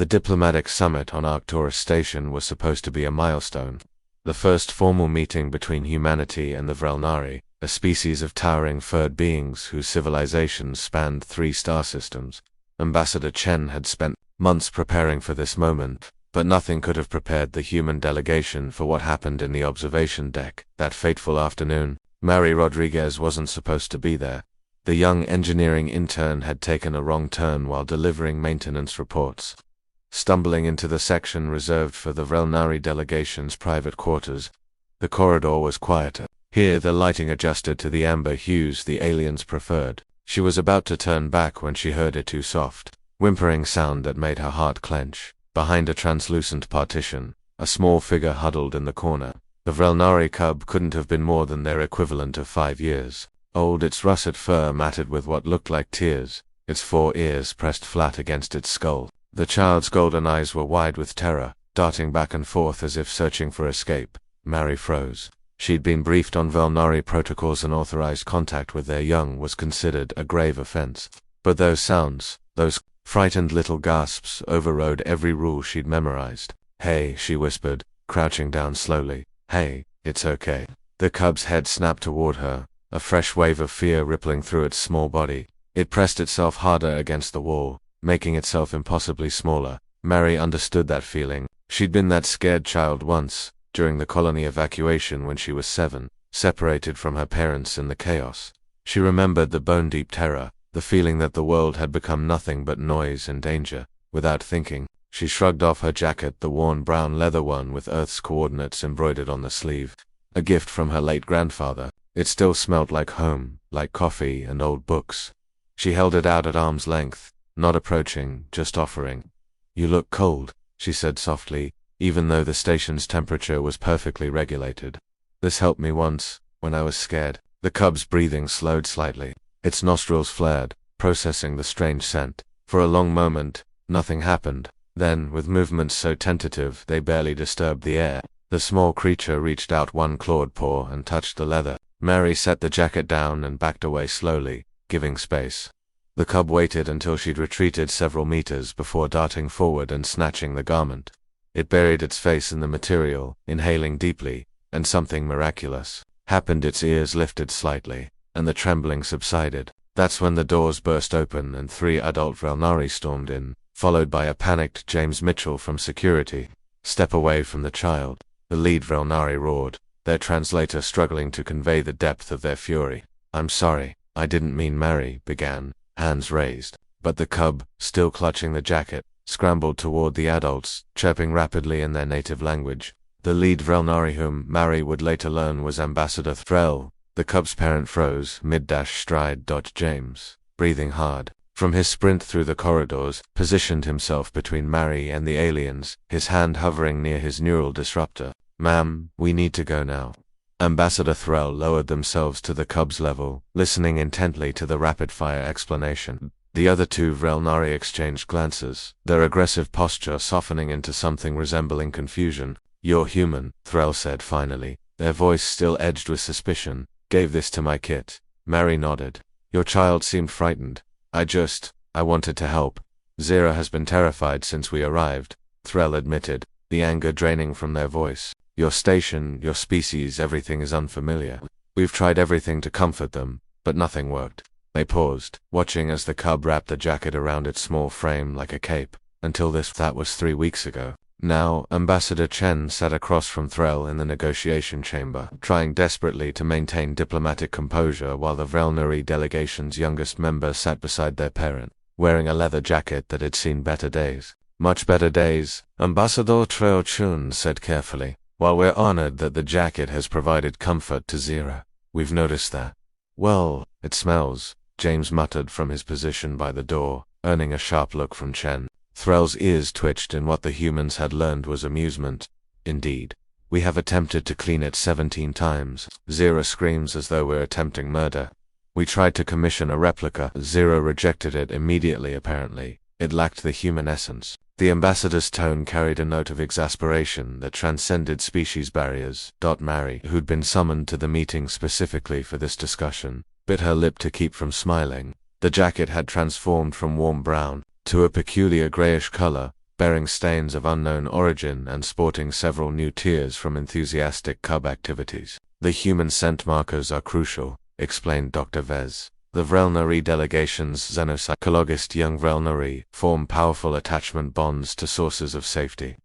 The diplomatic summit on Arcturus Station was supposed to be a milestone. The first formal meeting between humanity and the Vrelnari, a species of towering furred beings whose civilizations spanned 3 star systems. Ambassador Chen had spent months preparing for this moment, but nothing could have prepared the human delegation for what happened in the observation deck that fateful afternoon. Mary Rodriguez wasn't supposed to be there. The young engineering intern had taken a wrong turn while delivering maintenance reports. Stumbling into the section reserved for the Vrelnari delegation's private quarters, the corridor was quieter. Here the lighting adjusted to the amber hues the aliens preferred. She was about to turn back when she heard a too soft, whimpering sound that made her heart clench. Behind a translucent partition, a small figure huddled in the corner. The Vrelnari cub couldn't have been more than their equivalent of 5 years old, its russet fur matted with what looked like tears, its 4 ears pressed flat against its skull. The child's golden eyes were wide with terror, darting back and forth as if searching for escape. Mary froze. She'd been briefed on Vrelnari protocols, and authorized contact with their young was considered a grave offense. But those sounds, those frightened little gasps, overrode every rule she'd memorized. "Hey," she whispered, crouching down slowly. "Hey, it's okay." The cub's head snapped toward her, a fresh wave of fear rippling through its small body. It pressed itself harder against the wall, making itself impossibly smaller. Mary understood that feeling. She'd been that scared child once, during the colony evacuation when she was 7, separated from her parents in the chaos. She remembered the bone-deep terror, the feeling that the world had become nothing but noise and danger. Without thinking, she shrugged off her jacket, the worn brown leather one with Earth's coordinates embroidered on the sleeve. A gift from her late grandfather. It still smelled like home, like coffee and old books. She held it out at arm's length, not approaching, just offering. "You look cold," she said softly, even though the station's temperature was perfectly regulated. "This helped me once, when I was scared." The cub's breathing slowed slightly. Its nostrils flared, processing the strange scent. For a long moment, nothing happened. Then, with movements so tentative they barely disturbed the air, the small creature reached out one clawed paw and touched the leather. Mary set the jacket down and backed away slowly, giving space. The cub waited until she'd retreated several meters before darting forward and snatching the garment. It buried its face in the material, inhaling deeply, and something miraculous happened. Its ears lifted slightly, and the trembling subsided. That's when the doors burst open and 3 adult Vrelnari stormed in, followed by a panicked James Mitchell from security. "Step away from the child," the lead Vrelnari roared, their translator struggling to convey the depth of their fury. "I'm sorry, I didn't mean," Mary began, hands raised. But the cub, still clutching the jacket, scrambled toward the adults, chirping rapidly in their native language. The lead Vrelnari, whom Mary would later learn was Ambassador Threll. The cub's parent froze mid-stride. James, breathing hard, from his sprint through the corridors, positioned himself between Mary and the aliens, his hand hovering near his neural disruptor. "Ma'am, we need to go now." Ambassador Threll lowered themselves to the cub's level, listening intently to the rapid-fire explanation. The other 2 Vrelnari exchanged glances, their aggressive posture softening into something resembling confusion. "You're human," Threll said finally, their voice still edged with suspicion. "Gave this to my kit." Mary nodded. "Your child seemed frightened. I wanted to help." "Zira has been terrified since we arrived," Threll admitted, the anger draining from their voice. "Your station, your species, everything is unfamiliar. We've tried everything to comfort them, but nothing worked." They paused, watching as the cub wrapped the jacket around its small frame like a cape. That was 3 weeks ago. Now, Ambassador Chen sat across from Threll in the negotiation chamber, trying desperately to maintain diplomatic composure while the Vrelnari delegation's youngest member sat beside their parent, wearing a leather jacket that had seen better days. "Much better days," Ambassador Threll Chun said carefully. "While we're honored that the jacket has provided comfort to Zira, we've noticed that." "Well, it smells," James muttered from his position by the door, earning a sharp look from Chen. Threll's ears twitched in what the humans had learned was amusement. "Indeed. We have attempted to clean it 17 times. Zira screams as though we're attempting murder. We tried to commission a replica. Zira rejected it immediately apparently. It lacked the human essence." The ambassador's tone carried a note of exasperation that transcended species barriers. Mary, who'd been summoned to the meeting specifically for this discussion, bit her lip to keep from smiling. The jacket had transformed from warm brown to a peculiar grayish color, bearing stains of unknown origin and sporting several new tears from enthusiastic cub activities. The human scent markers are crucial, explained Dr. Vez. The Vrelnari delegation's xenopsychologist young Vrelnari form powerful attachment bonds to sources of safety.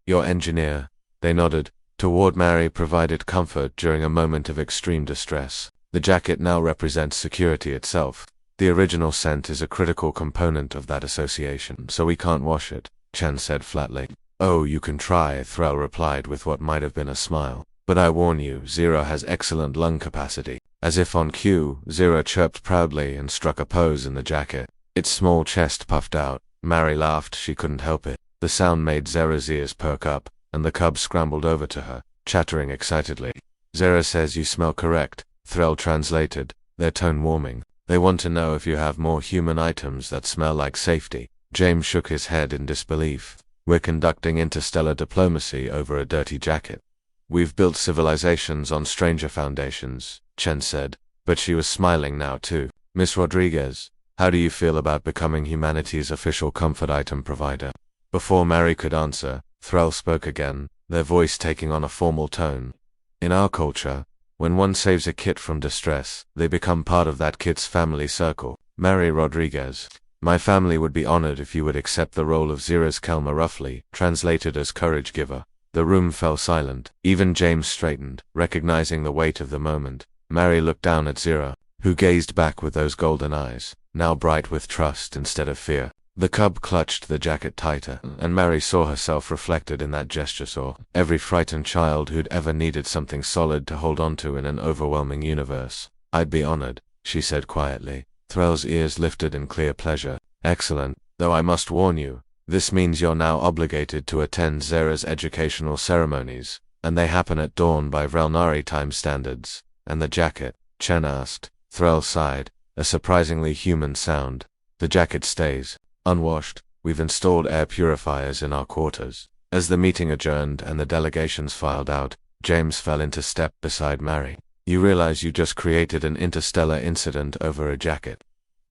Your engineer, they nodded, toward Mary provided comfort during a moment of extreme distress. The jacket now represents security itself. The original scent is a critical component of that association, so we can't wash it, Chen said flatly. Oh, you can try, Thrall replied with what might have been a smile. But I warn you, Zero has excellent lung capacity. As if on cue, Zero chirped proudly and struck a pose in the jacket. Its small chest puffed out. Mary laughed, she couldn't help it. The sound made Zera's ears perk up, and the cub scrambled over to her, chattering excitedly. Zera says you smell correct, Thrall translated, their tone warming. They want to know if you have more human items that smell like safety. James shook his head in disbelief. We're conducting interstellar diplomacy over a dirty jacket. We've built civilizations on stranger foundations, Chen said, but she was smiling now too. Miss Rodriguez, how do you feel about becoming humanity's official comfort item provider? Before Mary could answer, Thrall spoke again, their voice taking on a formal tone. In our culture, when one saves a kit from distress, they become part of that kit's family circle. Mary Rodriguez, my family would be honored if you would accept the role of Zera's Kelma roughly, translated as courage giver. The room fell silent. Even James straightened, recognizing the weight of the moment. Mary looked down at Zera, who gazed back with those golden eyes, now bright with trust instead of fear. The cub clutched the jacket tighter, and Mary saw herself reflected in that gesture. Saw every frightened child who'd ever needed something solid to hold onto in an overwhelming universe. I'd be honored, she said quietly. Thrall's ears lifted in clear pleasure. Excellent, though I must warn you, this means you're now obligated to attend Zera's educational ceremonies, and they happen at dawn by Vrelnari time standards. And the jacket? Chen asked. Thrall sighed, a surprisingly human sound. The jacket stays. Unwashed. We've installed air purifiers in our quarters. As the meeting adjourned and the delegations filed out, James fell into step beside Mary. You realize you just created an interstellar incident over a jacket.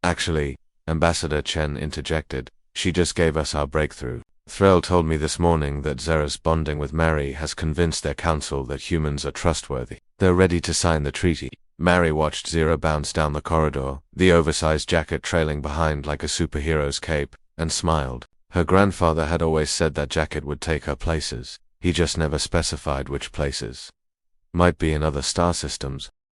Actually, Ambassador Chen interjected, she just gave us our breakthrough. Thrall told me this morning that Zera's bonding with Mary has convinced their council that humans are trustworthy. They're ready to sign the treaty. Mary watched Zera bounce down the corridor, the oversized jacket trailing behind like a superhero's cape, and smiled. Her grandfather had always said that jacket would take her places. He just never specified which places. Might be in other star systems,